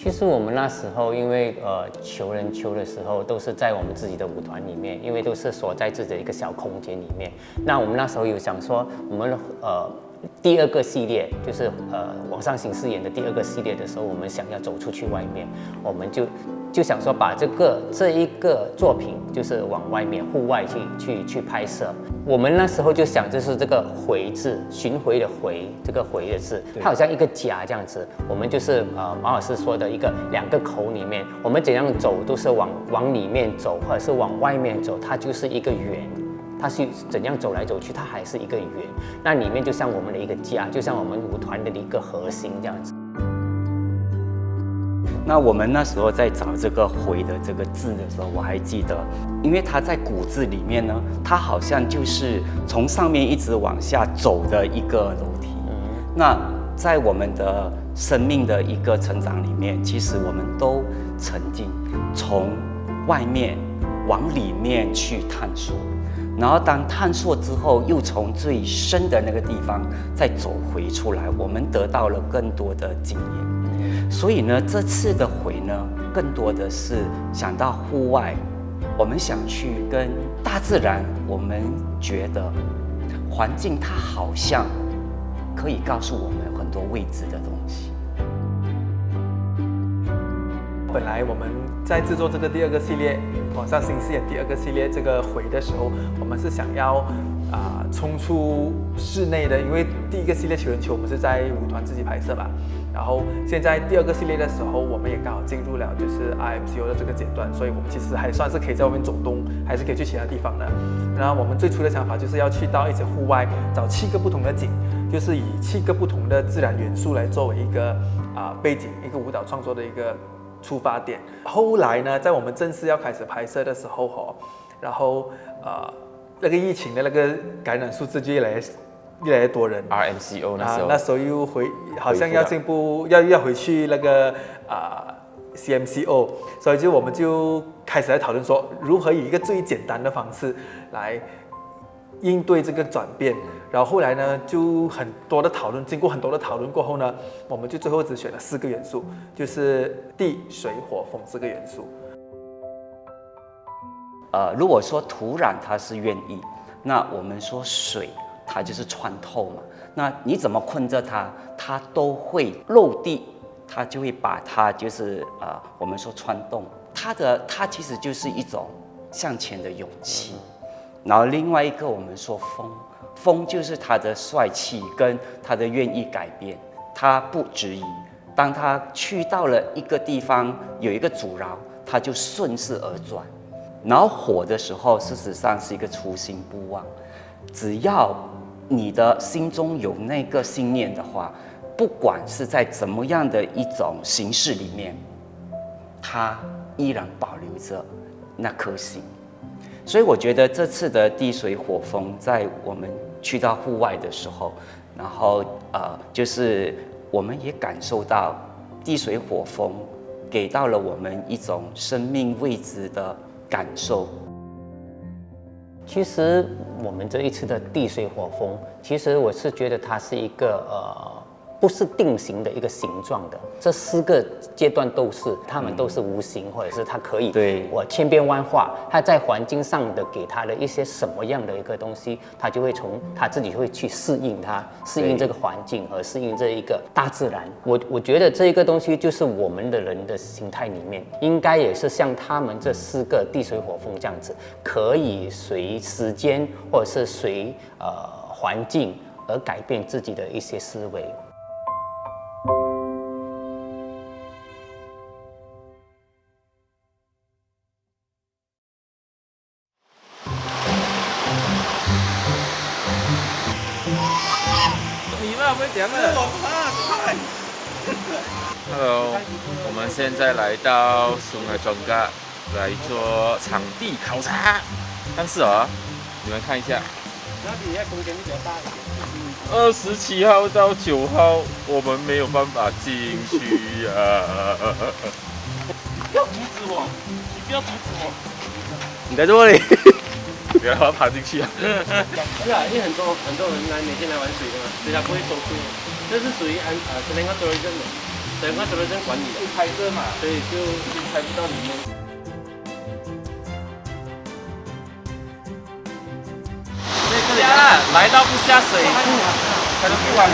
其实我们那时候因为求人求的时候都是在我们自己的舞团里面，因为都是锁在自己的一个小空间里面。那我们那时候有想说，我们第二个系列就是网上行饰演的第二个系列的时候，我们想要走出去外面，我们就想说把这一个作品就是往外面户外去拍摄。我们那时候就想，就是这个回字，巡回的回，这个回的字，它好像一个甲这样子。我们就是马老师说的两个口里面，我们怎样走都是往里面走，或者是往外面走，它就是一个圆。它是怎样走来走去，它还是一个圆。那里面就像我们的一个家，就像我们舞团的一个核心这样子。那我们那时候在找这个"回"的这个字的时候，我还记得，因为它在古字里面呢，它好像就是从上面一直往下走的一个楼梯。那在我们的生命的一个成长里面，其实我们都曾经从外面往里面去探索。然后当探索之后，又从最深的那个地方再走回出来，我们得到了更多的经验。所以呢，这次的回呢，更多的是想到户外，我们想去跟大自然，我们觉得环境它好像可以告诉我们很多未知的东西。本来我们在制作这个第二个系列网上新饰演第二个系列这个回的时候，我们是想要冲出室内的，因为第一个系列求人求我们是在舞团自己拍摄嘛，然后现在第二个系列的时候，我们也刚好进入了就是 RMCO 的这个阶段，所以我们其实还算是可以在外面走动，还是可以去其他地方的。然后我们最初的想法就是要去到一些户外，找7个不同的景，就是以7个不同的自然元素来作为一个背景，一个舞蹈创作的一个出发点。后来呢，在我们正式要开始拍摄的时候然后那个疫情的那个感染数字就越来越多人。RMCO 那时候又好像要进步，要回去那个CMCO， 所以我们就开始来讨论说，如何以一个最简单的方式来应对这个转变。然后后来呢，就经过很多的讨论过后呢，我们就最后只选了4个元素，就是地、水、火、风4个元素。如果说土壤它是愿意，那我们说水它就是穿透嘛。那你怎么困着它，它都会落地，它就会把它就是我们说穿动。它其实就是一种向前的勇气。然后另外一个我们说风就是他的帅气跟他的愿意改变，他不质疑。当他去到了一个地方有一个阻挠，他就顺势而转。然后火的时候，事实上是一个初心不忘。只要你的心中有那个信念的话，不管是在怎么样的一种形式里面，它依然保留着那颗心。所以我觉得这次的地水火风，在我们去到户外的时候，然后就是我们也感受到地水火风给到了我们一种生命未知的感受。其实我们这一次的地水火风，其实我是觉得它是一个不是定型的一个形状的，这4个阶段它们都是无形，或者是它可以对我千变万化。它在环境上的给它的一些什么样的一个东西，它就会从它自己会去适应它，适应这个环境和适应这一个大自然。我觉得这一个东西就是我们的人的心态里面，应该也是像他们这4个地水火风这样子，可以随时间或者是随环境而改变自己的一些思维。Hello， 我们现在来到Sungai Jongga来做场地考察，但是你们看一下，27号到9号我们没有办法进去啊！不要阻止我，你不要阻止我。你在这里？不要爬进去啊！对啊，因为很多人每天来玩水的嘛，所以他不会收住。这是属于Selenga Tourism的。等下怎么在管理的？拍摄嘛，所以就拍不到里面。下来到不下水，他都不往前。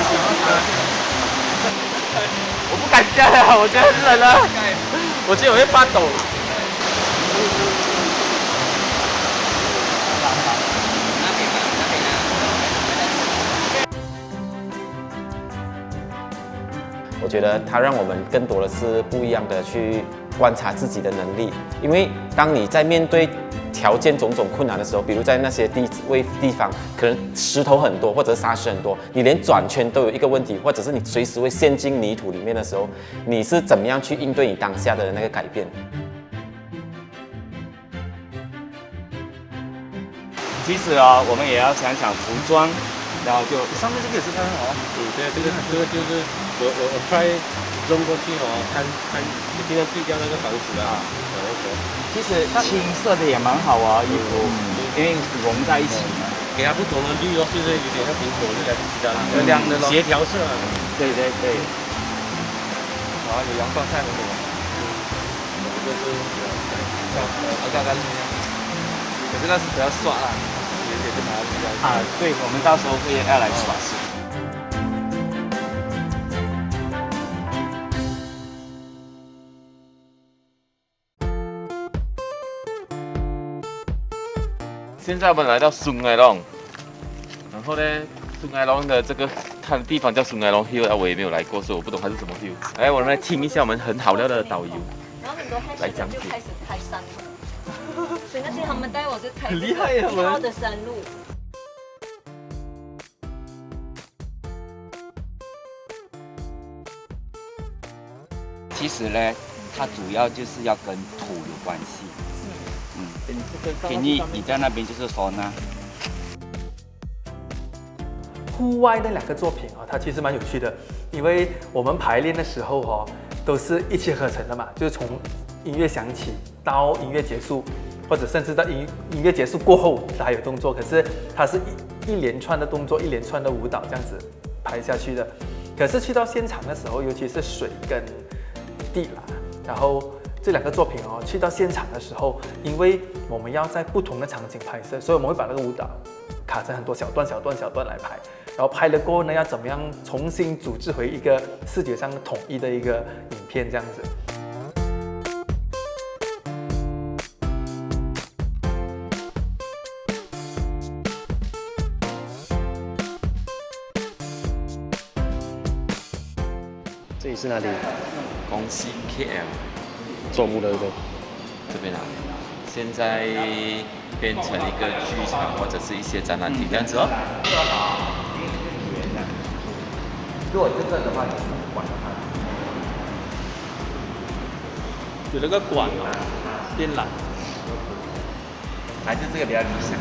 我不敢下了，我觉得很冷了，我觉得我会发抖。我觉得它让我们更多的是不一样的去观察自己的能力，因为当你在面对条件种种困难的时候，比如在那些地方，可能石头很多或者沙石很多，你连转圈都有一个问题，或者是你随时会陷进泥土里面的时候，你是怎么样去应对你当下的那个改变？其实啊，我们也要想想服装，然后就上面这个也是它哦，对，这个就是我 try 扔过去哦，看你尽量避掉那个房子啊，然后说。其实青色的也蛮好啊，衣服，因为融在一起嘛。给它不同的绿哦，就是有点像苹果绿来不其他的，亮的咯。协调色啊。对对对。啊，有阳光晒很美。这个是刚刚可是那是比较刷啦，也是拿比较。啊，对，我们到时候会要来耍饰。现在我们来到sungai long，然后呢，sungai long的这个它的地方叫sungai long hill，我也没有来过，所以我不懂它是什么 hill。来，我们来听一下我们很好料的导游然后很多来 hash 讲解就开始开山路，所以那天他们带我就开很厉害呀1号的山路。其实呢，它主要就是要跟土有关系。天意你在那边就是说呢，户外那两个作品它其实蛮有趣的，因为我们排练的时候都是一气呵成的嘛，就是从音乐响起到音乐结束，或者甚至到音乐结束过后还有动作，可是它是一连串的动作，一连串的舞蹈这样子排下去的。可是去到现场的时候，尤其是水跟地啦，然后这两个作品去到现场的时候，因为我们要在不同的场景拍摄，所以我们会把那个舞蹈卡成很多小段来拍，然后拍了过后呢，要怎么样重新组织回一个视觉上统一的一个影片这样子。这里是哪里？恭喜 KL 中午的对不对？这边啊，现在变成一个剧场或者是一些展览厅这样子哦。如果这个的话，就是管的话，有那个管变懒。还是这个比较理想。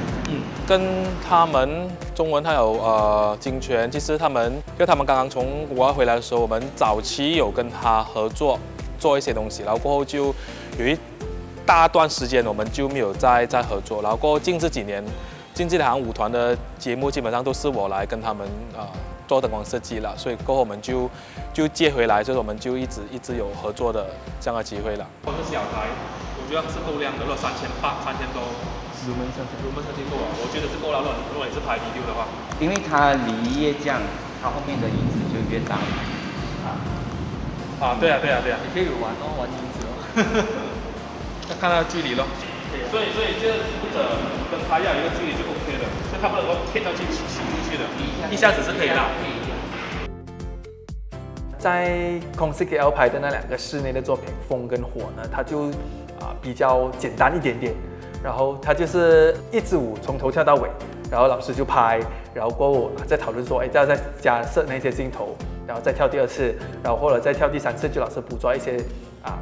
跟他们中文还有金泉，其实他们因为他们刚刚从国外回来的时候，我们早期有跟他合作做一些东西，然后过后就有一大段时间我们就没有再合作，然后过后近这几年，近这两舞团的节目基本上都是我来跟他们做灯光设计了，所以过后我们就接回来，就是我们就一直有合作的这样的机会了。我是小台，我觉得是够亮的，如果3800-3000多。入门上去够了，我觉得是够了。如果你是排第6的话，因为它离越降，它后面的影子就越大。对啊，你可以玩影子要看它的距离咯。所以这个舞者跟他要有一个距离就 OK 了，所以他不能够贴上去骑进去的，一下子是可以的。在空 CKL 拍的那两个室内的作品《风》跟《火》呢，它就比较简单一点点。然后它就是一支舞从头跳到尾，然后老师就拍，然后过后再讨论说，要再加设那些镜头，然后再跳第2次，然后或者再跳第3次，就老师捕捉一些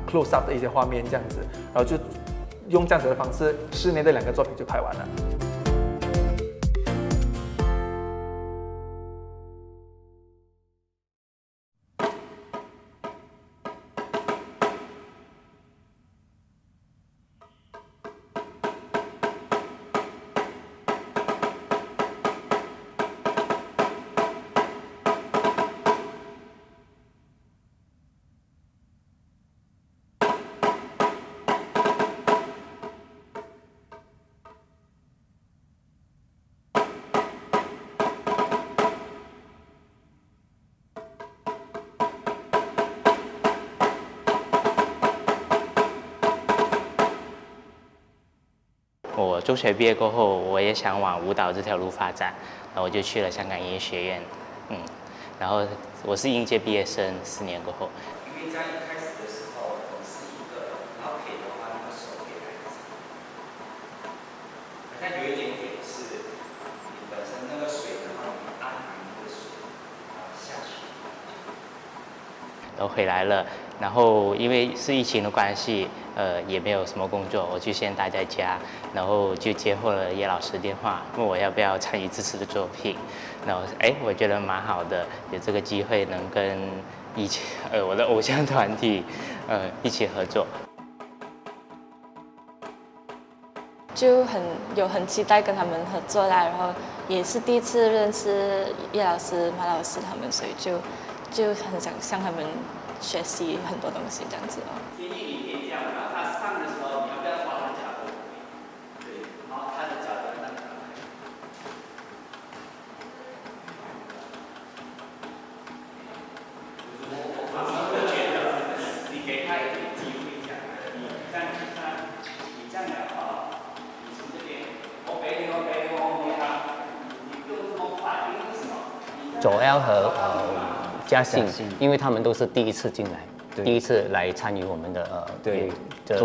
close up 的一些画面这样子，然后就用这样子的方式，室内的两个作品就拍完了。我中学毕业过后，我也想往舞蹈这条路发展，然后我就去了香港音乐学院，然后我是应届毕业生，4年过后。因为在一开始的时候，你是一个人，然后可以的话，那个手可以来一下。好像有一点点是，你本身那个水的话，你按那个水，下去。都回来了，然后因为是疫情的关系，也没有什么工作，我就先待在家，然后就接获了叶老师的电话，问我要不要参与这次的作品，然后我觉得蛮好的，有这个机会能跟我的偶像团体一起合作，就很期待跟他们合作啦，然后也是第一次认识叶老师、马老师他们，所以就很想向他们学习很多东西这样子哦。天意你可以这样，然后他上的时候，你要不要抓他脚步？对，然后他的脚要让他开。我反而会觉得，你给他一点机会讲，你这样子你这样的话，你从这边，我给你，你不用这么快，因为什么？左 L 和嘉信，因为他们都是第一次进来，第一次来参与我们的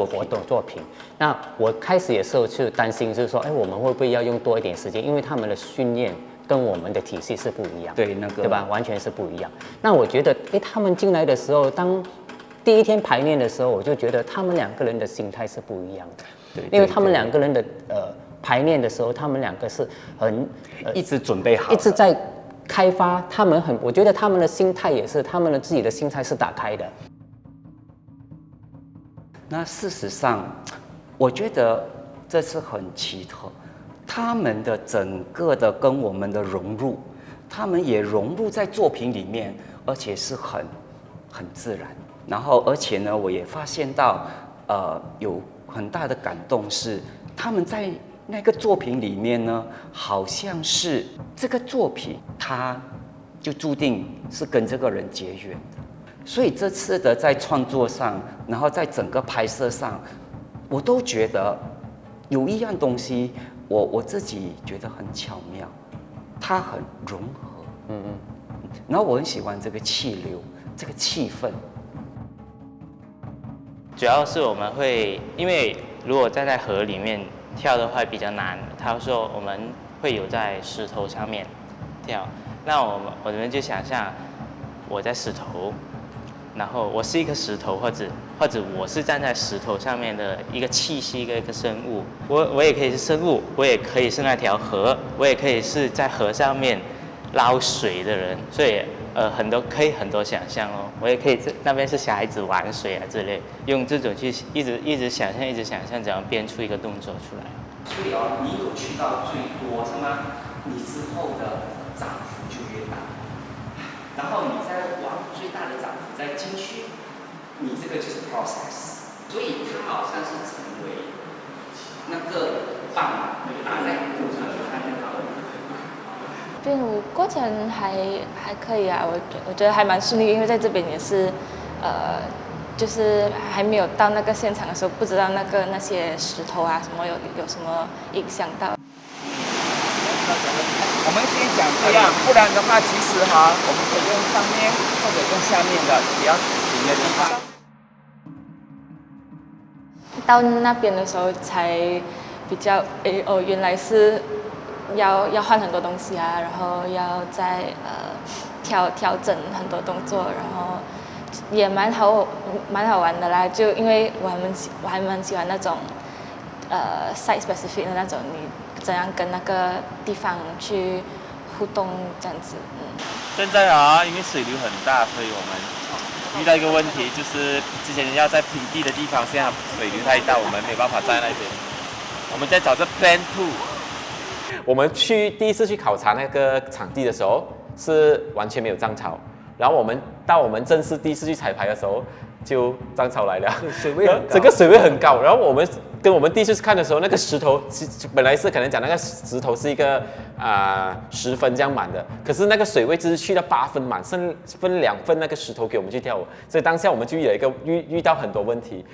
活动作品。那我开始也是去担心，就是说，我们会不会要用多一点时间？因为他们的训练跟我们的体系是不一样，对吧？完全是不一样。那我觉得，他们进来的时候，当第一天排练的时候，我就觉得他们2个人的心态是不一样的，因为他们2个人的排练的时候，他们2个是一直准备好，一直在开发，我觉得他们的心态也是，他们的自己的心态是打开的。那事实上，我觉得这次很奇特，他们的整个的跟我们的融入，他们也融入在作品里面，而且是很自然。然后，而且呢，我也发现到，有很大的感动是他们在那个作品里面呢，好像是这个作品，它就注定是跟这个人结缘的。所以这次的在创作上，然后在整个拍摄上，我都觉得有一样东西，我自己觉得很巧妙，它很融合，然后我很喜欢这个气流，这个气氛。主要是我们会，因为如果站在河里面跳的话比较难，他说我们会有在石头上面跳，那我们就想象我在石头，然后我是一个石头，或者我是站在石头上面的一个气息，一个生物，我也可以是生物，我也可以是那条河，我也可以是在河上面捞水的人，所以很多想象哦，我也可以那边是小孩子玩水啊之类，用这种去一直想象，怎样编出一个动作出来。所以你有去到最多是吗？你之后的涨幅就越大，然后你再往最大的涨幅再进去，你这个就是 process， 所以它好像是成为那个棒打在骨上去看得到。编舞过程还可以啊，我觉得还蛮顺利，因为在这边也是，就是还没有到那个现场的时候，不知道那些石头啊什么有什么影响到。我们先讲这样，不然的话，其实我们可以用上面或者用下面的比较平的地方。到那边的时候才比较原来是要换很多东西啊，然后要再调整很多动作，然后也蛮好玩的啦。就因为我还蛮喜欢那种site specific 的那种，你怎样跟那个地方去互动这样子。现在因为水流很大，所以我们遇到一个问题，就是之前要在平地的地方，现在水流太大，我们没办法在那边。我们在找着 Plan 2。我们第一次去考察那个场地的时候，是完全没有涨潮。然后我们正式第一次去彩排的时候，就涨潮来了，水位很高，整个水位很高。然后我们第一次去看的时候，那个石头本来是可能讲那个石头是一个10分这样满的，可是那个水位只是去到8分满，剩分2份那个石头给我们去跳舞，所以当下我们就遇到很多问题。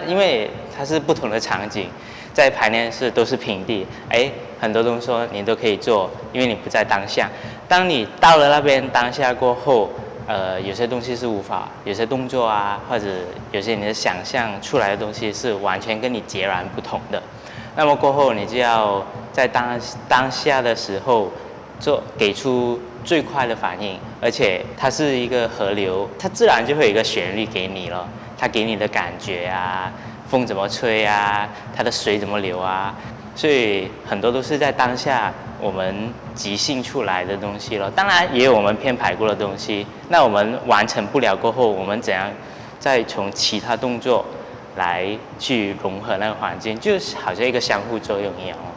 因为它是不同的场景，在排练室都是平地，很多东西你都可以做，因为你不在当下。当你到了那边当下过后，有些东西是无法，有些动作啊，或者有些你的想象出来的东西是完全跟你截然不同的。那么过后，你就要在当下的时候给出最快的反应，而且它是一个河流，它自然就会有一个旋律给你了。它给你的感觉啊，风怎么吹啊，它的水怎么流啊，所以很多都是在当下我们即兴出来的东西了。当然也有我们编排过的东西，那我们完成不了过后，我们怎样再从其他动作来去融合那个环境，就好像一个相互作用一样哦。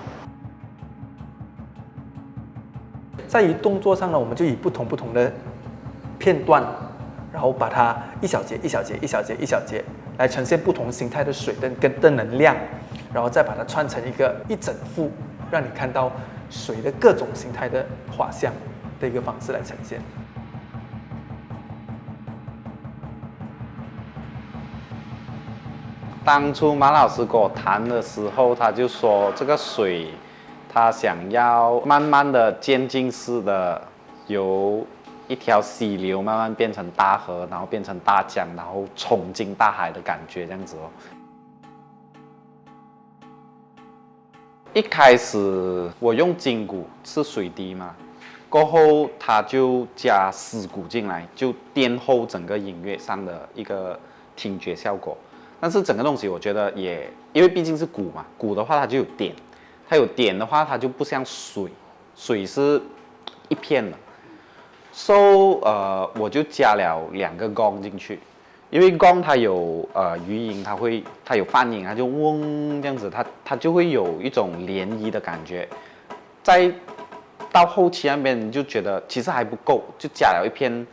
在于动作上呢，我们就以不同的片段，然后把它一小节来呈现不同形态的水的能量，然后再把它串成一整幅，让你看到水的各种形态的画像的一个方式来呈现。当初马老师跟我谈的时候，他就说这个水，他想要慢慢的渐进式的由一条溪流慢慢变成大河，然后变成大江，然后冲进大海的感觉，这样子哦。一开始我用筋骨是水滴嘛，过后他就加丝骨进来，就颠后整个音乐上的一个听觉效果。但是整个东西我觉得也，因为毕竟是鼓嘛，鼓的话它就有点，它有点的话它就不像水，水是一片的。So 我就加了2个gong进去，因为gong它有余音，它有泛音，它就嗡这样子，它就会有一种涟漪的感觉。再到后期那边你就觉得其实还不够，就加了一片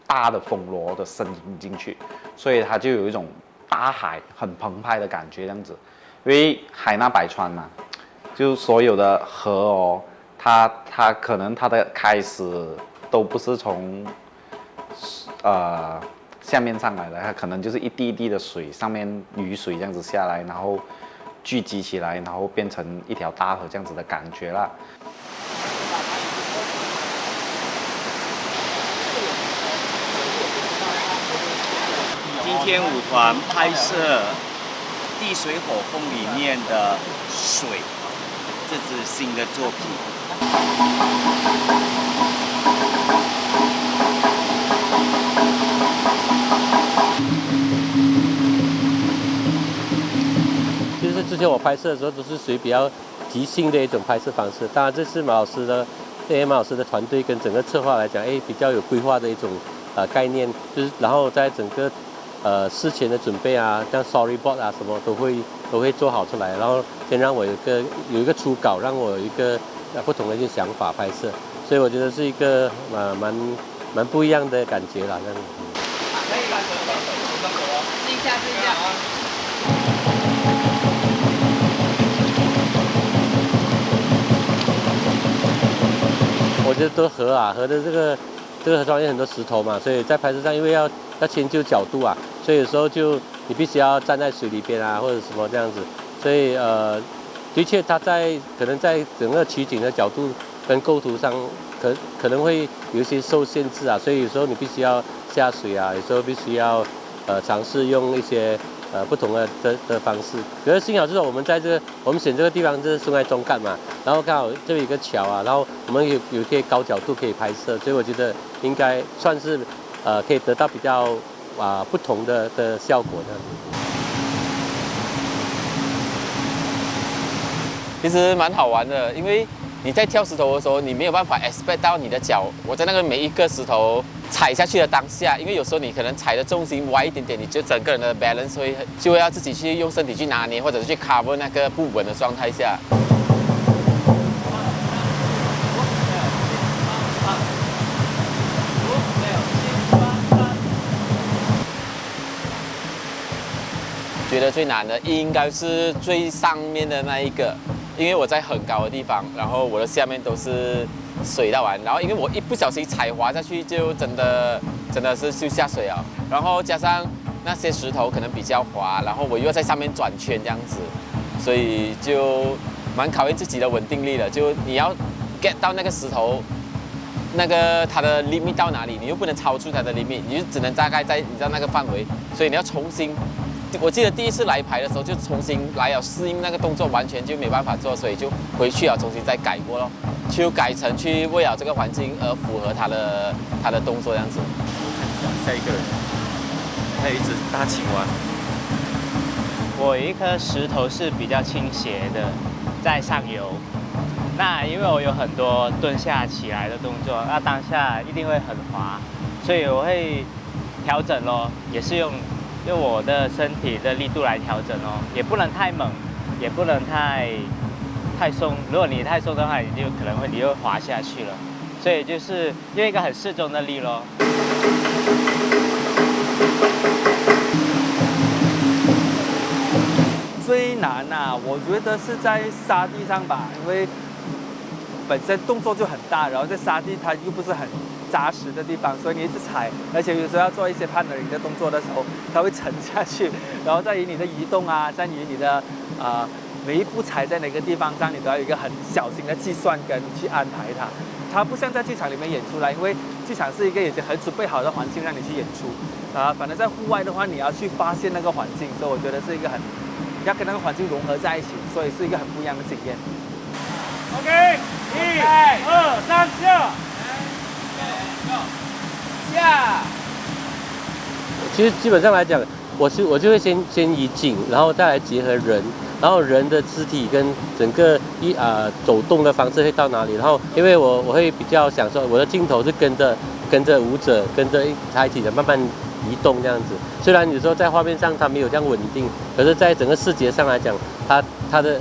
大的风螺的声音进去，所以它就有一种大海很澎湃的感觉这样子。因为海纳百川嘛，就所有的河哦，它可能它的开始都不是从下面上来的，它可能就是一滴一滴的水，上面雨水这样子下来，然后聚集起来，然后变成一条大河这样子的感觉啦。今天舞团拍摄《地水火风》里面的水，这支新的作品。就是之前我拍摄的时候都是属于比较即兴的一种拍摄方式，当然这次马老师的团队跟整个策划来讲，比较有规划的一种概念，就是然后在整个事前的准备啊，像 storyboard 啊什么都会做好出来，然后先让我有一个初稿，让我有一个不同的一些想法拍摄，所以我觉得是一个蛮不一样的感觉啦，这样。试一下。我觉得都河的这个河上有很多石头嘛，所以在拍摄上因为要迁就角度啊，所以有时候就你必须要站在水里边啊，或者什么这样子，所以的确它可能在整个取景的角度跟构图上可能会有一些受限制啊，所以有时候你必须要下水啊，有时候必须要尝试用一些不同的方式。可是幸好就是我们选这个地方就是松爱中干嘛，然后刚好这里有一个桥啊，然后我们有一些高角度可以拍摄，所以我觉得应该算是可以得到比较不同的效果这样子。其实蛮好玩的，因为你在跳石头的时候，你没有办法 expect 到你的脚，我在那个每一个石头踩下去的当下，因为有时候你可能踩的重心歪一点点，你就整个人的 balance 就会要自己去用身体去拿捏，或者是去 cover 那个不稳的状态下。觉得最难的应该是最上面的那一个，因为我在很高的地方，然后我的下面都是水到完，然后因为我一不小心踩滑下去，就真的是就下水了。然后加上那些石头可能比较滑，然后我又要在上面转圈这样子，所以就蛮考验自己的稳定力的。就你要 get 到那个石头，那个它的 limit 到哪里，你又不能超出它的 limit， 你就只能大概在你知道那个范围，所以你要重新。我记得第一次来排的时候，就重新来了，适应那个动作完全就没办法做，所以就回去了，重新再改过咯，就改成去为了这个环境而符合他的动作这样子。下一个人，还有一只大青蛙。我有一颗石头是比较倾斜的，在上游。那因为我有很多蹲下起来的动作，那当下一定会很滑，所以我会调整咯，也是用我的身体的力度来调整哦，也不能太猛，也不能太松。如果你太松的话，你就可能会滑下去了。所以就是用一个很适中的力咯。最难啊，我觉得是在沙地上吧，因为本身动作就很大，然后在沙地它又不是很扎实的地方，所以你一直踩，而且有时候要做一些攀人的动作的时候，它会沉下去，然后在于你的移动啊，在于你的每一步踩在哪个地方上，你都要有一个很小心的计算跟去安排它。它不像在剧场里面演出来，因为剧场是一个已经很准备好的环境让你去演出，反正在户外的话，你要去发现那个环境，所以我觉得是一个要跟那个环境融合在一起，所以是一个很不一样的经验。OK， 1、2、3，下。下。其实基本上来讲，我就会先以景，然后再来结合人，然后人的肢体跟整个走动的方式会到哪里，然后因为我会比较享受我的镜头是跟着舞者跟着他一起的慢慢移动这样子。虽然有时候在画面上它没有这样稳定，可是在整个视觉上来讲，它的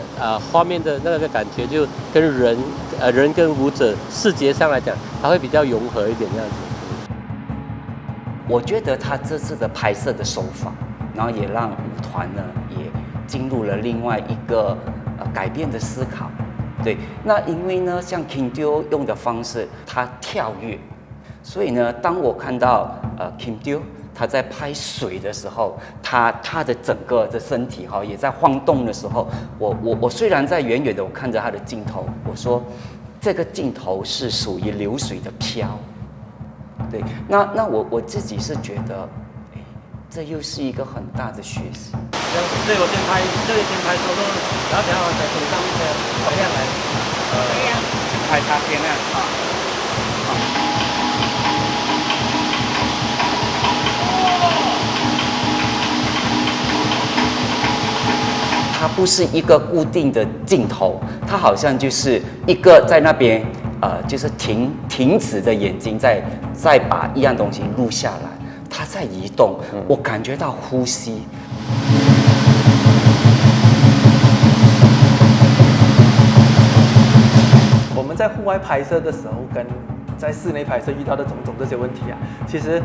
画面的那个感觉就跟人跟舞者视觉上来讲，它会比较融合一点这样子。我觉得他这次的拍摄的手法，然后也让舞团呢也进入了另外一个改变的思考。对，那因为呢，像 King Teo 用的方式，他跳跃，所以呢，当我看到King Teo 他在拍水的时候，他的整个的身体也在晃动的时候，我虽然在远远的我看着他的镜头，我说这个镜头是属于流水的飘。对，那我自己是觉得，这又是一个很大的学习。对，我先拍，这里先拍收动，然后等下我再从上面的回下来。这样，拍擦边啊。它不是一个固定的镜头，它好像就是一个在那边。就是停止的眼睛再把一样东西录下来，它在移动，我感觉到呼吸。我们在户外拍摄的时候，跟在室内拍摄遇到的种种这些问题啊，其实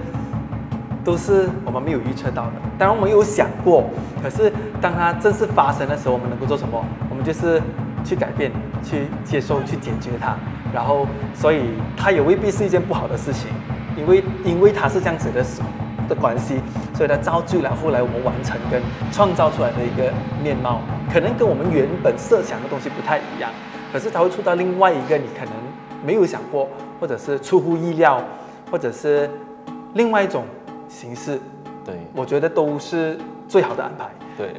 都是我们没有预测到的。当然我们有想过，可是当它正式发生的时候，我们能够做什么？我们就是去改变、去接受、去解决它。然后，所以它也未必是一件不好的事情，因为它是这样子的关系，所以它造就了后来我们完成跟创造出来的一个面貌，可能跟我们原本设想的东西不太一样，可是它会出到另外一个你可能没有想过，或者是出乎意料，或者是另外一种形式。对，我觉得都是最好的安排。对。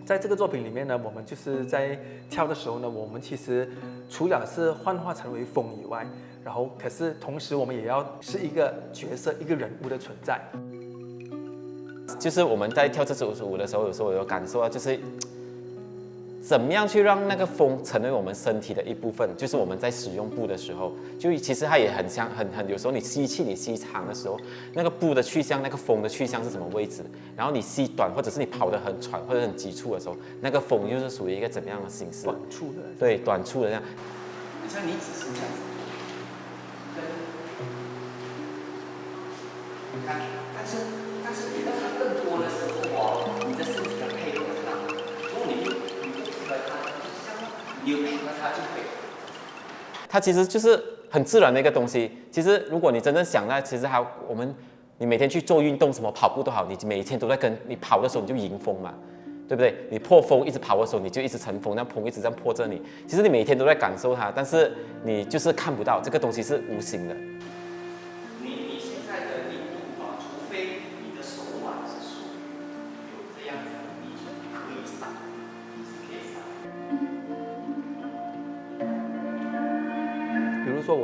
在这个作品里面呢，我们就是在跳的时候呢，我们其实除了是幻化成为风以外，然后可是同时我们也要是一个角色、一个人物的存在。就是我们在跳这支舞的时候，有时候我有感受到，就是怎么样去让那个风成为我们身体的一部分？就是我们在使用布的时候，就其实它也很像，有时候你吸气，你吸长的时候，那个布的去向，那个风的去向是什么位置？然后你吸短，或者是你跑得很喘或者很急促的时候，那个风又是属于一个怎么样的形式？短促的。对，短促的这样。好像你只是这样子，你看，但是你让它更多的时候哦，你的身体要配合它。如果你不配合它，你有配合它就可以。它其实就是很自然的一个东西。其实如果你真正想到，其实你每天去做运动，什么跑步都好，你每天都在你跑的时候你就迎风嘛，对不对？你破风一直跑的时候，你就一直乘风，那风一直这样破着你。其实你每天都在感受它，但是你就是看不到，这个东西是无形的。你现在的力度啊，除非你的手腕是属于有这样子的力气，可以上，你是可以上。比如说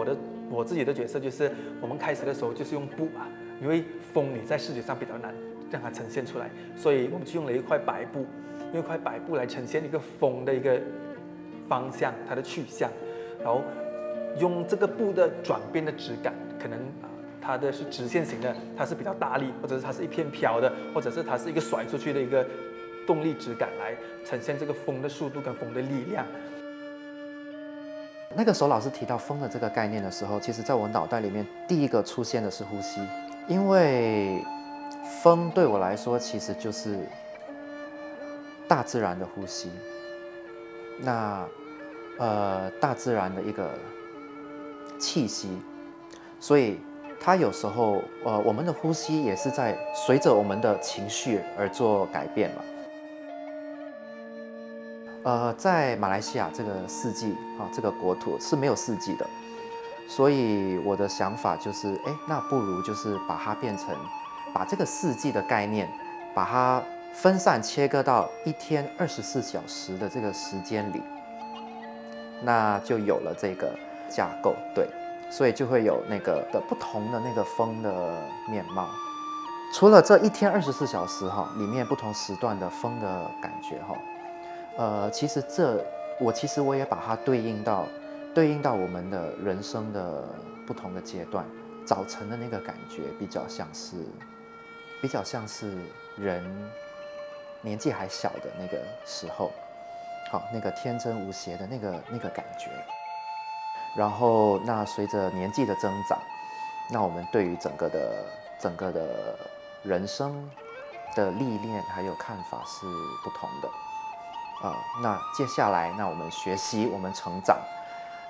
我自己的角色就是，我们开始的时候就是用布啊，因为风你在视觉上比较难让它呈现出来，所以我们就用了一块白布，用一块白布来呈现一个风的一个方向，它的去向，然后用这个布的转变的质感，可能它的是直线型的，它是比较大力，或者是它是一片飘的，或者是它是一个甩出去的一个动力质感来呈现这个风的速度跟风的力量。那个时候老师提到风的这个概念的时候，其实在我脑袋里面第一个出现的是呼吸，因为风对我来说其实就是大自然的呼吸，那大自然的一个气息，所以它有时候我们的呼吸也是在随着我们的情绪而做改变嘛。在马来西亚这个四季这个国土是没有四季的，所以我的想法就是，那不如就是把它变成，把这个四季的概念，把它分散切割到一天24小时的这个时间里，那就有了这个架构，对，所以就会有那个的不同的那个风的面貌。除了这一天24小时里面不同时段的风的感觉其实我也把它对应到我们的人生的不同的阶段，早晨的那个感觉比较像是人年纪还小的那个时候，那个天真无邪的那个感觉。然后那随着年纪的增长，那我们对于整个的人生的历练还有看法是不同的。那接下来，那我们学习，我们成长，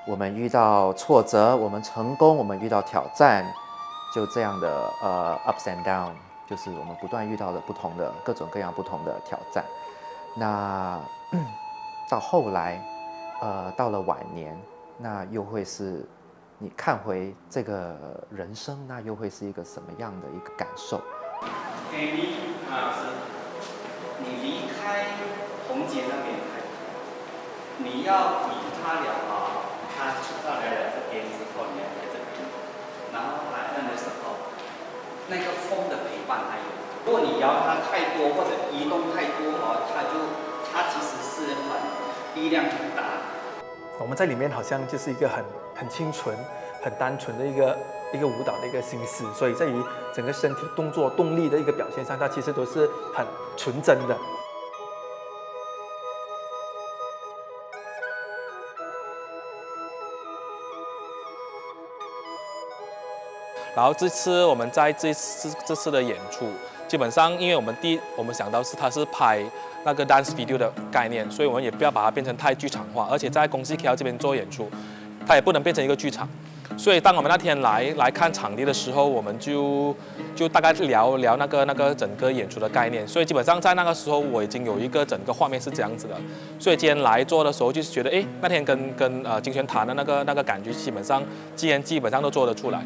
我们遇到挫折，我们成功，我们遇到挑战，就这样的ups and down， 就是我们不断遇到的不同的各种各样不同的挑战。那到后来，到了晚年，那又会是你看回这个人生，那又会是一个什么样的一个感受？你离开红杰那边，你要离他了他出到来了这边之后，你要在这边，然后来那的时候，那个风的陪伴还有。如果你摇它太多或者移动太多它其实是力量很大。我们在里面好像就是一个很清纯、很单纯的一个舞蹈的一个形式，所以在于整个身体动作动力的一个表现上，它其实都是很纯真的。然后这次我们在这次的演出，基本上因为我们想到它是拍那个 dance video 的概念，所以我们也不要把它变成太剧场化，而且在公司 KL 这边做演出，它也不能变成一个剧场。所以当我们那天来看场地的时候，我们就大概聊那个整个演出的概念。所以基本上在那个时候，我已经有一个整个画面是这样子的。所以今天来做的时候，就是觉得那天跟金泉谈的那个感觉，基本上都做得出来。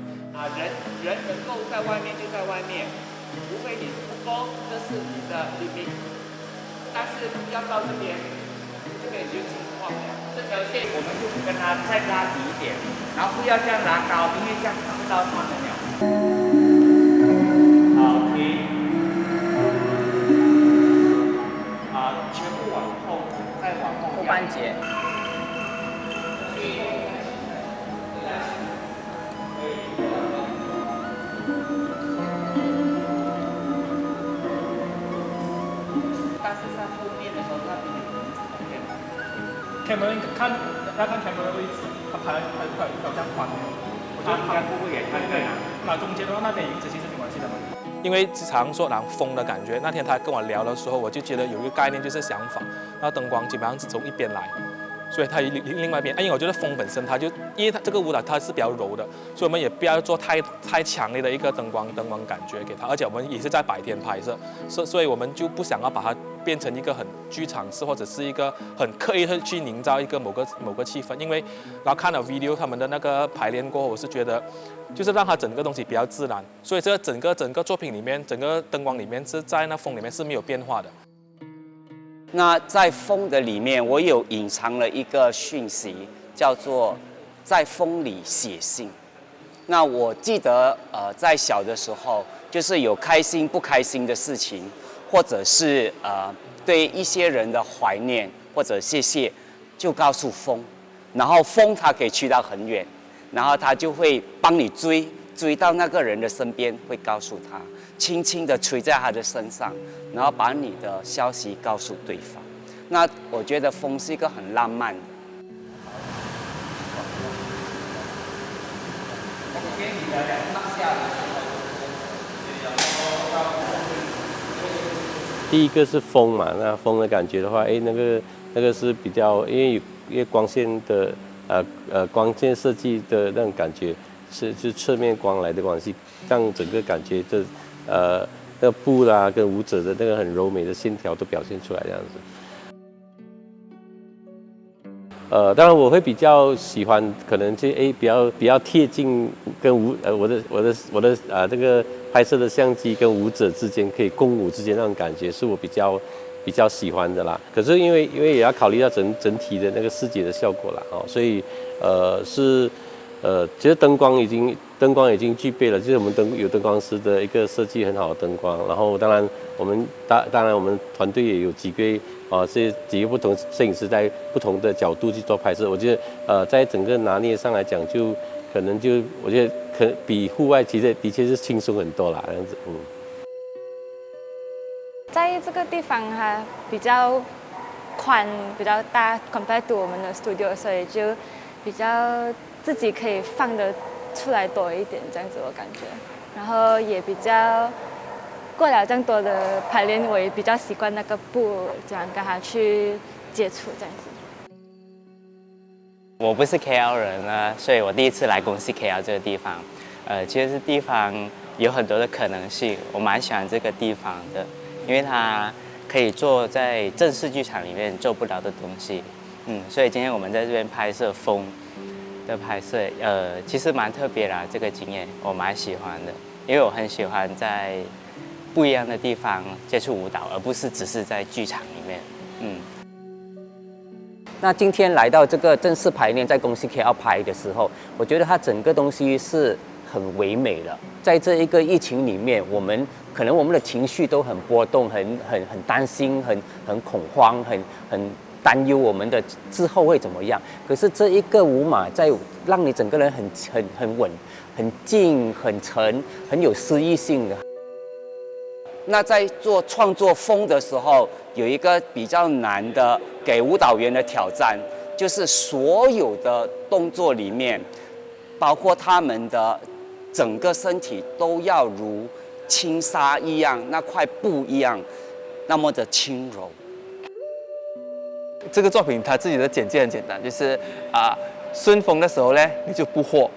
人能够在外面就在外面，除非你是不够，这是你的 limit。但是要到这边就情况了。这条线我们就跟它再拉低一点，然后不要这样拉高，因为这样看不到他们了。好，停。全部往后，再往后。半截。但是在后面的时候，那边有什么camera 要看 camera 的位置，它拍这样宽的，我觉得应该不会也太对。那中间的话，那边影子其实没关系的嘛。因为常说风的感觉，那天他跟我聊的时候，我就觉得有一个概念就是想法，然后灯光基本上是从一边来，所以它另外一边，因为我觉得风本身它就，因为它这个舞蹈它是比较柔的，所以我们也不要做太强烈的一个灯光感觉给它，而且我们也是在白天拍摄，所以我们就不想要把它变成一个很剧场式，或者是一个很刻意的去营造一个某个气氛，因为然后看了 video 他们的那个排练过后，我是觉得就是让它整个东西比较自然，所以这整个作品里面，整个灯光里面是在那风里面是没有变化的。那在风的里面，我有隐藏了一个讯息，叫做在风里写信。那我记得在小的时候，就是有开心不开心的事情，或者是对一些人的怀念或者谢谢，就告诉风，然后风它可以去到很远，然后它就会帮你追到那个人的身边，会告诉他，轻轻地吹在他的身上，然后把你的消息告诉对方。那我觉得风是一个很浪漫的。第一个是风嘛，那风的感觉的话，那个是比较，因为光线的光线设计的那种感觉是侧面光来的关系，让整个感觉的那个布啦跟舞者的那个很柔美的线条都表现出来这样子。当然我会比较喜欢，可能就比较贴近跟我的这个拍摄的相机跟舞者之间可以共舞之间那种感觉，是我比较喜欢的啦。可是因为也要考虑到整体的那个视觉的效果啦，所以其实灯光已经具备了，就是我们有灯光师的一个设计很好的灯光，然后当然我们团队也有几个不同摄影师在不同的角度去做拍摄，我觉得在整个拿捏上来讲，我觉得比户外其实的确是轻松很多啦，这样子，在这个地方它比较宽、比较大 ，compared to 我们的 studio， 所以就比较自己可以放得出来多一点，这样子我感觉。然后也比较过了这样多的排练，我也比较习惯那个布，这样跟他去接触这样子。我不是 KL 人啊，所以我第一次来公司 KL 这个地方，其实这地方有很多的可能性，我蛮喜欢这个地方的，因为它可以做在正式剧场里面做不了的东西，所以今天我们在这边拍摄风的拍摄，其实蛮特别啦，这个经验我蛮喜欢的，因为我很喜欢在不一样的地方接触舞蹈，而不是只是在剧场里面，那今天来到这个正式排练，在公司 KL 拍的时候，我觉得它整个东西是很唯美的。在这一个疫情里面，我们的情绪都很波动，很担心，很恐慌，很担忧我们的之后会怎么样。可是这一个舞码在让你整个人很稳、很静、很沉、很有诗意性的。那在做创作风的时候，有一个比较难的给舞蹈员的挑战，就是所有的动作里面，包括他们的整个身体都要如轻纱一样，那块布一样，那么的轻柔。这个作品它自己的简介很简单，就是顺风的时候呢，你就不惑，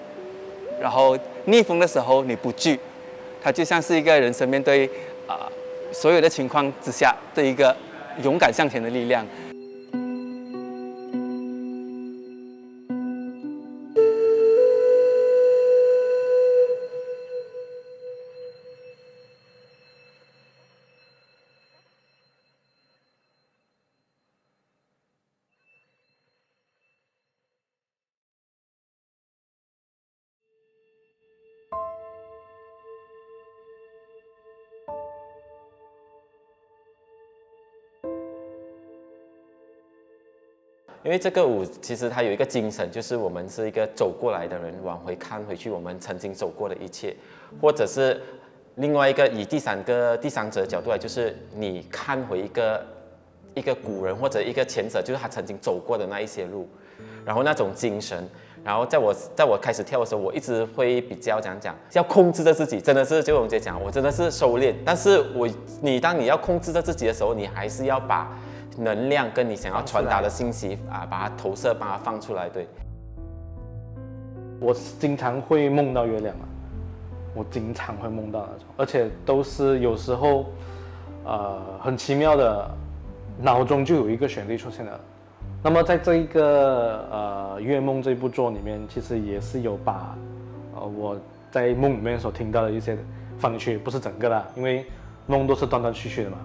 然后逆风的时候你不惧，它就像是一个人生面对所有的情况之下的一个勇敢向前的力量。因为这个舞其实它有一个精神，就是我们是一个走过来的人，往回看回去我们曾经走过的一切，或者是另外一个以第三者的角度来，就是你看回一个古人或者一个前者，就是他曾经走过的那一些路，然后那种精神。然后在我开始跳的时候，我一直会比较讲，要控制着自己，真的是就蓉姐讲，我真的是收敛。但是当你要控制着自己的时候，你还是要把能量跟你想要传达的信息啊，把它投射，把它放出来。对。我经常会梦到月亮啊，我经常会梦到那种，而且都是有时候，很奇妙的，脑中就有一个旋律出现了。那么在这一个月梦这部作里面，其实也是有把我在梦里面所听到的一些放进去，不是整个啦，因为梦都是断断续续的嘛。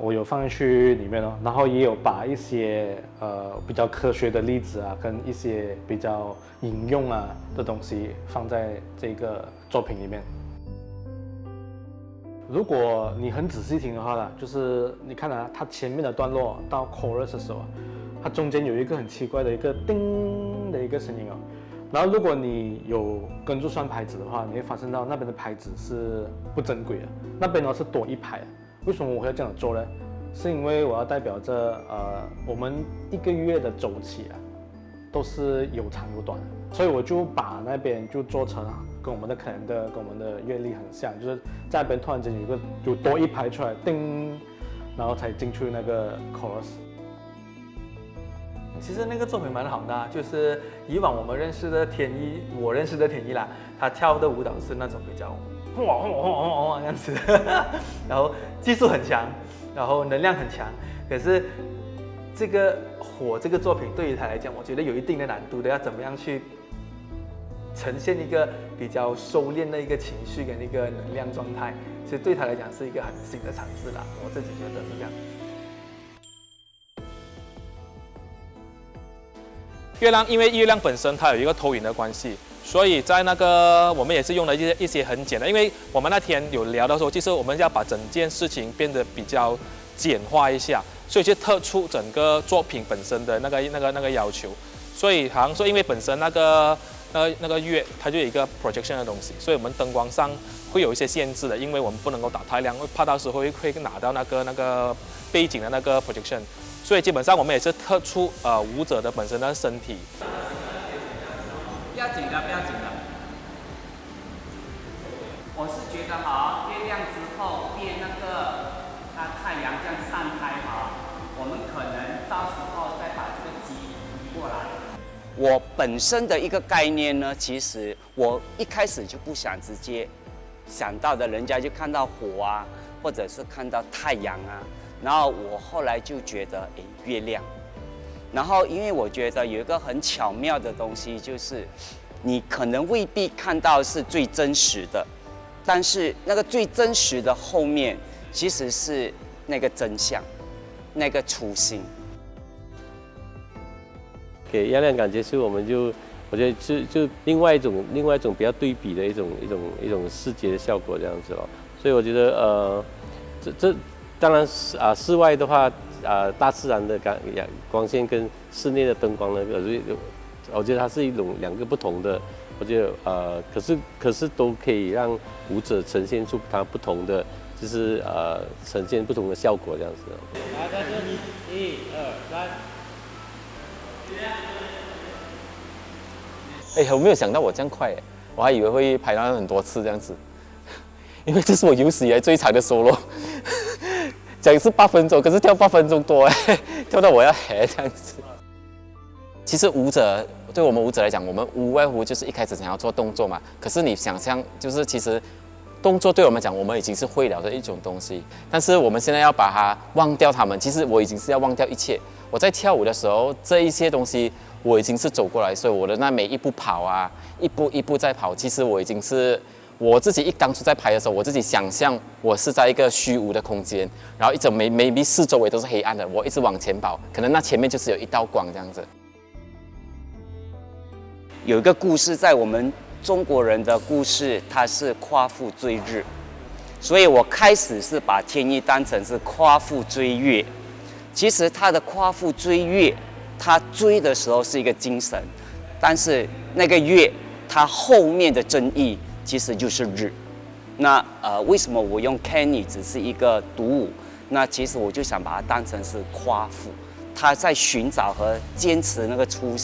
我有放进去里面哦，然后也有把一些比较科学的例子啊，跟一些比较引用啊的东西放在这个作品里面。如果你很仔细听的话啦，就是你看啊，它前面的段落到 chorus 的时候，它中间有一个很奇怪的一个叮的一个声音哦。然后如果你有跟住算拍子的话，你会发现到那边的拍子是不正规的，那边呢是多一拍。为什么我会这样做呢？是因为我要代表着我们1个月的周期啊，都是有长有短的，所以我就把那边就做成跟我们的calendar跟我们的月历很像，就是在那边突然间有多一排出来，叮，然后才进去那个 chorus。其实那个作品蛮好的啊，就是以往我们认识的天一，我认识的天一啦，他跳的舞蹈是那种比较轰这样子，然后技术很强，然后能量很强。可是这个火这个作品对于他来讲，我觉得有一定的难度的，要怎么样去呈现一个比较收敛的一个情绪跟一个能量状态，其实对他来讲是一个很新的尝试啦，我自己觉得是这样。月亮，因为月亮本身它有一个投影的关系，所以在那个我们也是用了一些很简单，因为我们那天有聊到说，就是我们要把整件事情变得比较简化一下，所以就特出整个作品本身的那个要求。所以好像说，因为本身那个月它就有一个 projection 的东西，所以我们灯光上会有一些限制的，因为我们不能够打太亮，怕到时候会拿到那个背景的那个 projection。所以基本上我们也是特出舞者的本身的身体。不要紧的，不要紧的。我是觉得月亮之后变太阳这样散开我们可能到时候再把这个机移过来。我本身的一个概念呢，其实我一开始就不想直接想到的，人家就看到火啊，或者是看到太阳啊。然后我后来就觉得，月亮。然后因为我觉得有一个很巧妙的东西，就是你可能未必看到是最真实的，但是那个最真实的后面，其实是那个真相，那个初心。给月亮感觉是，我觉得就另外一种比较对比的一种视觉的效果这样子咯。所以我觉得这。当然室外的话，大自然的光线跟室内的灯光呢，我觉得它是两个不同的，我觉得可是都可以让舞者呈现出它不同的，就是呈现不同的效果这样子。来，开始，1、2、3。我没有想到我这样快，我还以为会拍到很多次这样子，因为这是我有史以来最长的 solo。讲是8分钟，可是跳8分钟多跳到我要这样子。其实对我们舞者来讲，我们无外乎就是一开始想要做动作嘛。可是你想象，就是其实动作对我们讲，我们已经是会了的一种东西。但是我们现在要把它忘掉它们，其实我已经是要忘掉一切。我在跳舞的时候，这一些东西我已经是走过来，所以我的那每一步跑啊，一步一步在跑，其实我已经是。我自己当初在拍的时候，我自己想象我是在一个虚无的空间，然后一整每四周围都是黑暗的，我一直往前跑，可能那前面就是有一道光这样子。有一个故事，在我们中国人的故事，它是夸父追日，所以我开始是把天一当成是夸父追月。其实他的夸父追月，它追的时候是一个精神，但是那个月它后面的真意其实就是日。那为什么我用 Kenny 只是一个独舞？那其实我就想把它当成是夸父，他在寻找和坚持那个初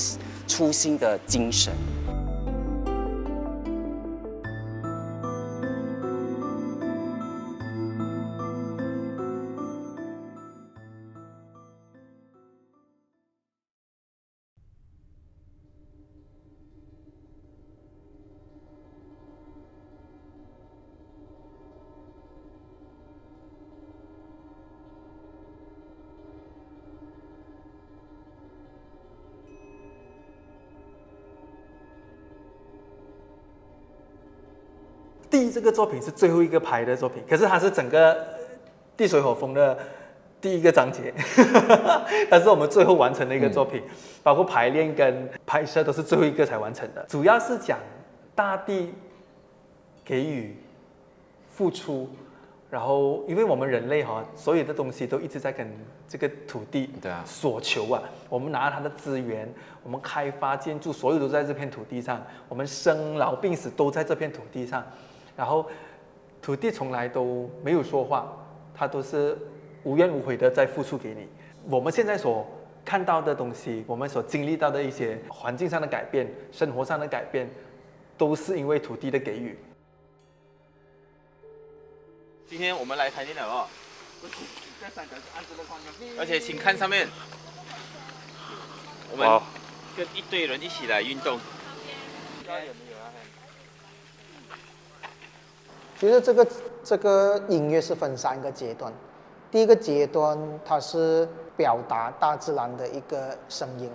心的精神。这个作品是最后一个排的作品，可是它是整个地水火风的第一个章节，它是我们最后完成的一个作品，包括排练跟拍摄都是最后一个才完成的。主要是讲大地给予、付出，然后因为我们人类所有的东西都一直在跟这个土地索求啊，我们拿它的资源，我们开发建筑，所有都在这片土地上，我们生老病死都在这片土地上。然后土地从来都没有说话，它都是无怨无悔的在付出给你。我们现在所看到的东西，我们所经历到的一些环境上的改变、生活上的改变，都是因为土地的给予。今天我们来排练了哦，而且请看上面，我们跟一堆人一起来运动。其实这个音乐是分3个阶段，第一个阶段它是表达大自然的一个声音，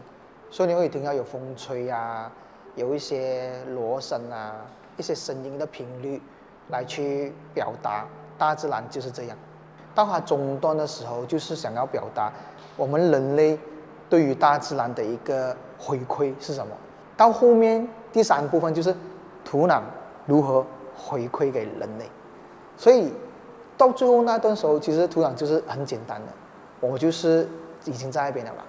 所以你会听到有风吹啊，有一些锣声啊，一些声音的频率来去表达大自然就是这样。到它中段的时候，就是想要表达我们人类对于大自然的一个回馈是什么。到后面第3部分就是土壤如何回馈给人类，所以到最后那段时候，其实土壤就是很简单的，我就是已经在那边了嘛，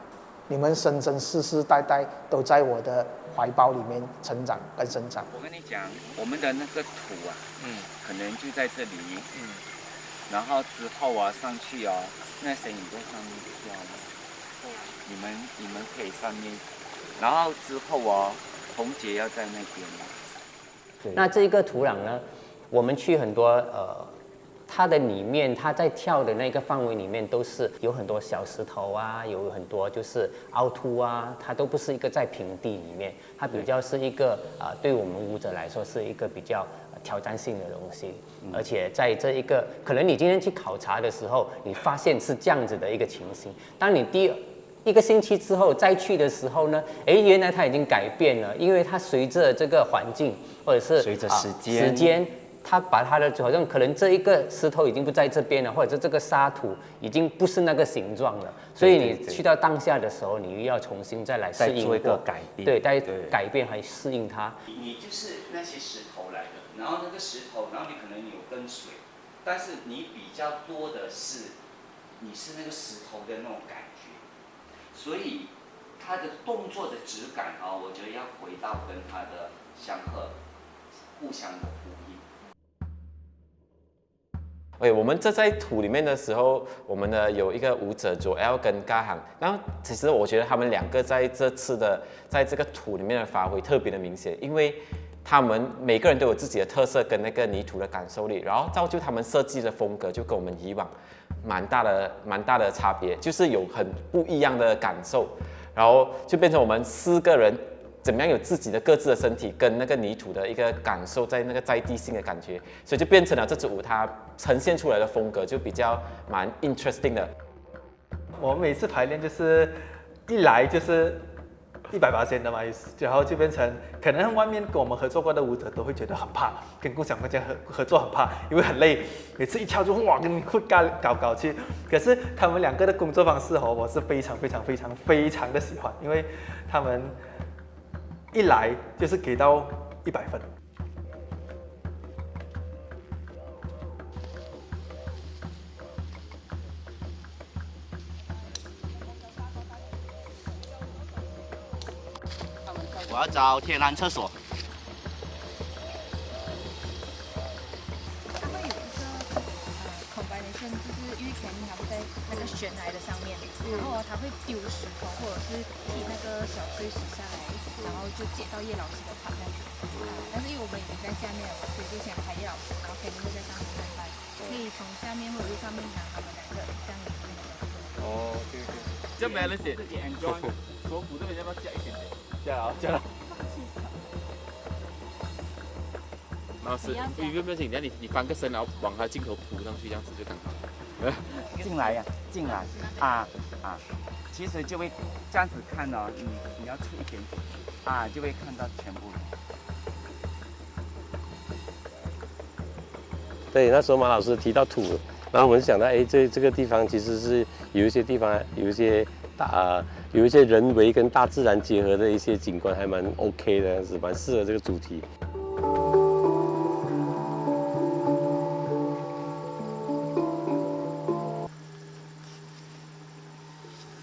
你们生世代都在我的怀抱里面成长跟生长。我跟你讲，我们的那个土啊，可能就在这里，然后之后啊上去哦，那谁你在上面跳吗？你们可以上面，然后之后哦，红姐要在那边。那这个土壤呢，我们去很多它的里面，它在跳的那个范围里面都是有很多小石头啊，有很多就是凹凸啊，它都不是一个在平地里面，它比较是一个对我们舞者来说是一个比较挑战性的东西，而且在这一个可能你今天去考察的时候，你发现是这样子的一个情形，当你第1个星期之后再去的时候呢，原来它已经改变了，因为它随着这个环境或者是随着时间，它把它的好像可能这一个石头已经不在这边了，或者是这个沙土已经不是那个形状了，所以你去到当下的时候，你又要重新再来适应做一个改变，对，再改变还适应它。你就是那些石头来的，然后那个石头，然后你可能有跟随，但是你比较多的是，你是那个石头的那种感觉。所以他的动作的质感我觉得要回到跟他的相合，互相的呼应。我们这在土里面的时候，我们的有一个舞者Joel跟嘎行，然后其实我觉得他们2个在这次的在这个土里面的发挥特别的明显，因为他们每个人都有自己的特色跟那个泥土的感受力，然后造就他们设计的风格就跟我们以往蛮大的差别，就是有很不一样的感受，然后就变成我们4个人怎么样有自己的各自的身体跟那个泥土的一个感受，在那个在地性的感觉，所以就变成了这支舞它呈现出来的风格就比较蛮 interesting 的。我们每次排练就是一来就是100%的嘛，然后就变成可能外面跟我们合作过的舞者都会觉得很怕，跟共享空间合作很怕，因为很累，每次一跳就哇跟你会搞去。可是他们2个的工作方式我是非常的喜欢，因为他们一来就是给到100分。我要找天然厕所。它会有一个combination，就是因为肯定它会在那个悬崖的上面，然后它会丢石头或者是踢那个小碎石下来，然后就接到叶老师的跑这样子。但是因为我们已经在下面了，所以就先拍叶老师，然后肯定会在上面拍，可以从下面或者是上面拿他们2个这样子。哦，对对。这样 balance 自己 enjoy， 锁骨这边要不要加一点点？加了。老师，不用，这样你翻个身，然后往他镜头扑上去，这样子就刚好。进来呀，进来啊，其实就会这样子看哦，你要出一点点啊，就会看到全部。对，那时候马老师提到土，然后我们想到，哎，这个地方其实是有一些地方有一些有一些人为跟大自然结合的一些景观，还蛮 OK 的，样子蛮适合这个主题。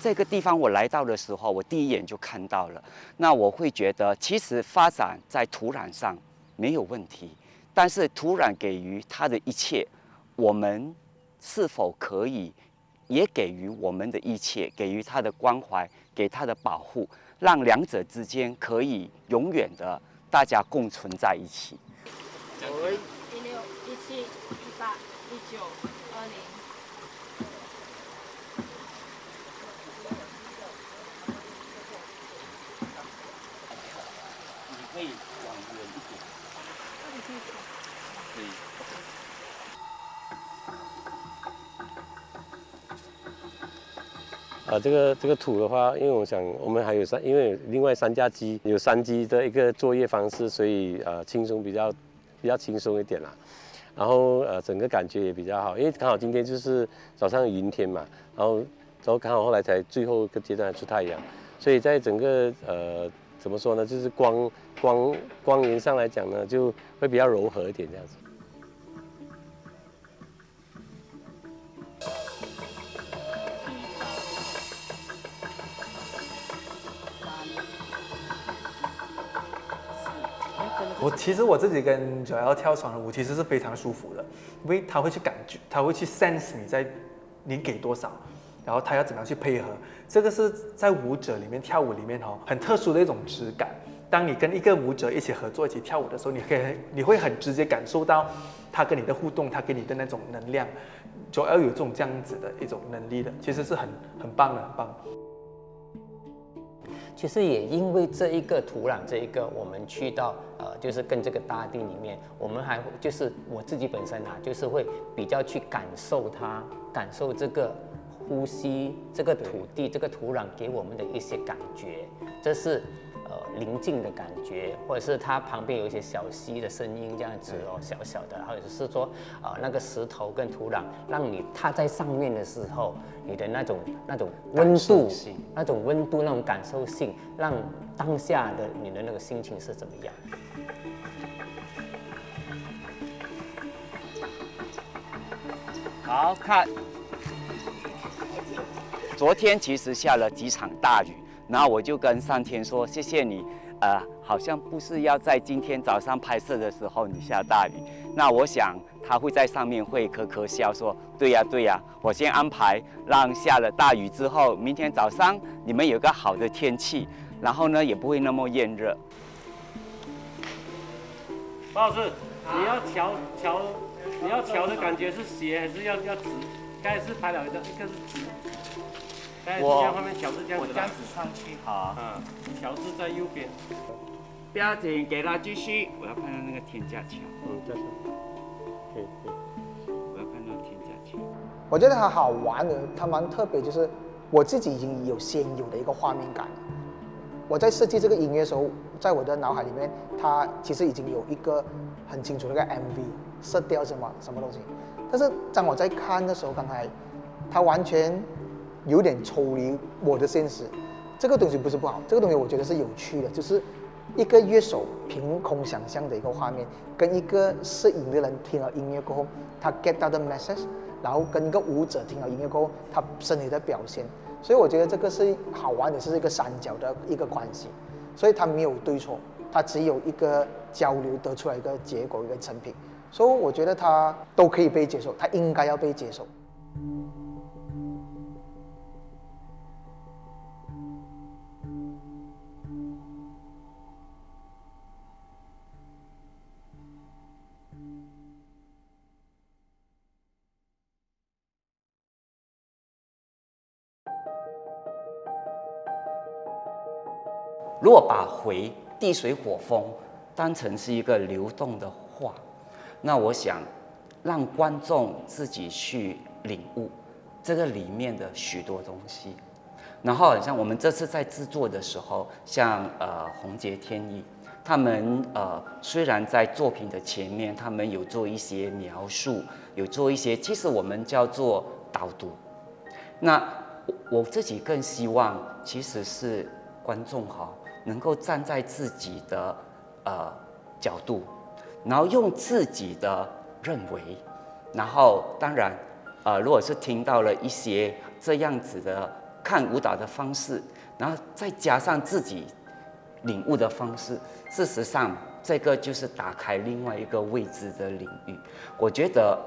这个地方我来到的时候，我第一眼就看到了。那我会觉得，其实发展在土壤上没有问题，但是土壤给予它的一切，我们是否可以也给予我们的一切，给予它的关怀，给它的保护，让两者之间可以永远的大家共存在一起。16、17、18、19、20。可以往远一点。可以。这个土的话，因为我想我们还有因为另外3架机有3机的一个作业方式，所以轻松比较轻松一点啦。然后整个感觉也比较好，因为刚好今天就是早上云天嘛，然后刚好后来才最后一个阶段出太阳，所以在整个怎么说呢，就是光源上来讲呢，就会比较柔和一点这样子。其实我自己跟911跳床的舞其实是非常舒服的，因为他会去感觉，他会去 sense 你给多少，然后他要怎么样去配合，这个是在舞者里面跳舞里面很特殊的一种质感。当你跟一个舞者一起合作一起跳舞的时候，你会很直接感受到他跟你的互动，他给你的那种能量。911有这样子的一种能力的，其实是很棒的，很棒。其实也因为这一个土壤，我们去到就是跟这个大地里面，我们还就是我自己本身就是会比较去感受它，感受这个呼吸，这个土地，这个土壤给我们的一些感觉，这是宁静的感觉，或者是它旁边有一些小溪的声音这样子小小的，或者是说那个石头跟土壤，让你踏在上面的时候，你的那种温度，那种感受性，让当下的你的那个心情是怎么样？好看。昨天其实下了几场大雨。然后我就跟上天说，谢谢你，好像不是要在今天早上拍摄的时候你下大雨，那我想他会在上面会呵呵笑说，对呀，我先安排，让下了大雨之后，明天早上你们有个好的天气，然后呢也不会那么炎热。包老师，你要调的感觉是斜还是要直？刚才是拍了一个是直。我这样子上去好，调至在右边。不要紧，给他继续。我要看到那个天架桥。在上。可以。我要看到天架桥。我觉得它好玩的，它蛮特别，就是我自己已经先有的一个画面感。我在设计这个音乐的时候，在我的脑海里面，它其实已经有一个很清楚的一个 MV 色调什么东西。但是当我在看的时候，刚才它完全有点抽离我的现实，这个东西不是不好，这个东西我觉得是有趣的，就是一个乐手凭空想象的一个画面，跟一个摄影的人听了音乐过后，他 get 到的 message， 然后跟一个舞者听了音乐过后，他身体的表现，所以我觉得这个是好玩的，是一个三角的一个关系。所以它没有对错，它只有一个交流得出来一个结果，一个成品。所以我觉得它都可以被接受，它应该要被接受。如果把回地水火风当成是一个流动的画，那我想让观众自己去领悟这个里面的许多东西。然后像我们这次在制作的时候，像宏杰天意，他们虽然在作品的前面，他们有做一些描述，有做一些其实我们叫做导读。那我自己更希望其实是观众能够站在自己的角度，然后用自己的认为，然后当然如果是听到了一些这样子的看舞蹈的方式，然后再加上自己领悟的方式，事实上这个就是打开另外一个未知的领域。我觉得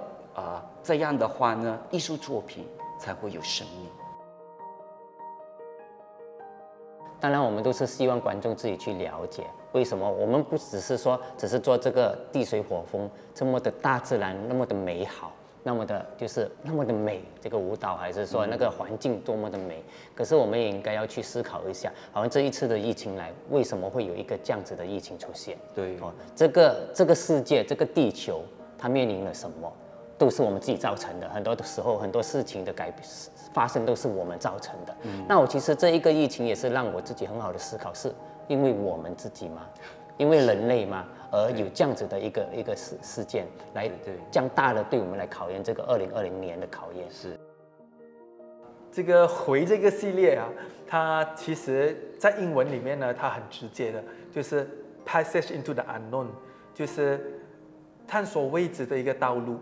这样的话呢，艺术作品才会有生命。当然，我们都是希望观众自己去了解为什么我们不只是说只是做这个地水火风这么的大自然那么的美好，那么的就是那么的美，这个舞蹈还是说那个环境多么的美。可是我们也应该要去思考一下，好像这一次的疫情来，为什么会有一个这样子的疫情出现？对这个世界这个地球它面临了什么？都是我们自己造成的，很多的时候很多事情的发生都是我们造成的。那我其实这一个疫情也是让我自己很好的思考，是因为我们自己吗？因为人类吗？而有这样子的一个事件来这样大的对我们来考验这个2020年的考验。是这个回这个系列啊，它其实在英文里面呢，它很直接的，就是 passage into the unknown， 就是探索未知的一个道路。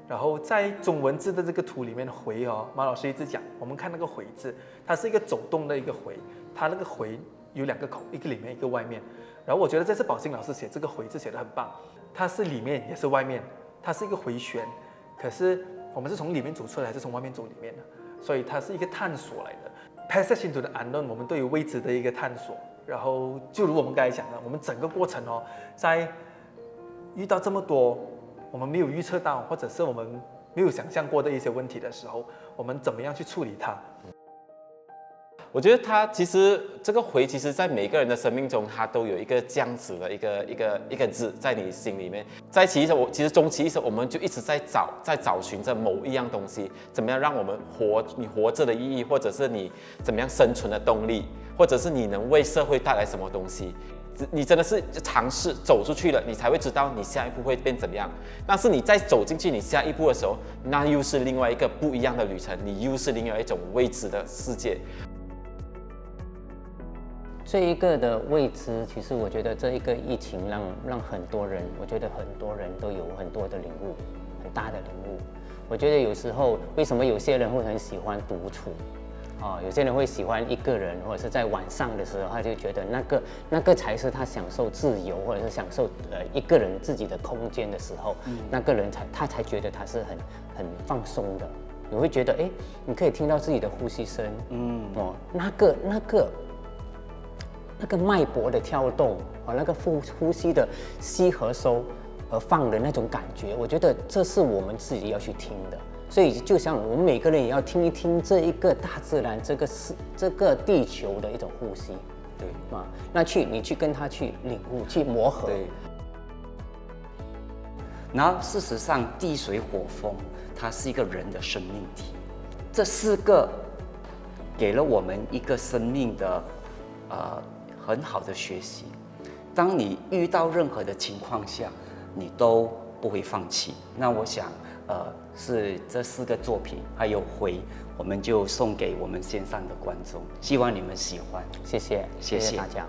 然后在中文字的这个图里面，回马老师一直讲，我们看那个回字，它是一个走动的一个回，它那个回有2个口，一个里面一个外面。然后我觉得这次宝兴老师写这个回字写得很棒，它是里面也是外面，它是一个回旋，可是我们是从里面走出来还是从外面走里面的，所以它是一个探索来的。Passage into the unknown， 我们对于未知的一个探索。然后就如我们刚才讲的，我们整个过程在遇到这么多我们没有预测到，或者是我们没有想象过的一些问题的时候，我们怎么样去处理它？我觉得它其实这个回，其实在每个人的生命中，它都有一个这样子的一个字在你心里面。在其实终其一生，我们就一直在找寻着某一样东西，怎么样让我们你活着的意义，或者是你怎么样生存的动力，或者是你能为社会带来什么东西。你真的是尝试走出去了，你才会知道你下一步会变怎么样。但是你再走进去你下一步的时候，那又是另外一个不一样的旅程，你又是另外一种未知的世界。这一个的未知，其实我觉得这一个疫情让很多人，我觉得很多人都有很多的领悟，很大的领悟。我觉得有时候为什么有些人会很喜欢独处？有些人会喜欢一个人，或者是在晚上的时候，他就觉得那个才是他享受自由，或者是享受一个人自己的空间的时候，那个人他才觉得他是很放松的。你会觉得，你可以听到自己的呼吸声，那个脉搏的跳动，那个呼吸的吸和收和放的那种感觉，我觉得这是我们自己要去听的。所以就像我们每个人也要听一听这一个大自然，这个地球的一种呼吸，对啊，那你去跟他去领悟，去磨合。对。然后事实上，地水火风它是一个人的生命体，这4个给了我们一个生命的很好的学习。当你遇到任何的情况下，你都不会放弃。那我想。是这4个作品，还有回，我们就送给我们线上的观众，希望你们喜欢。谢谢大家。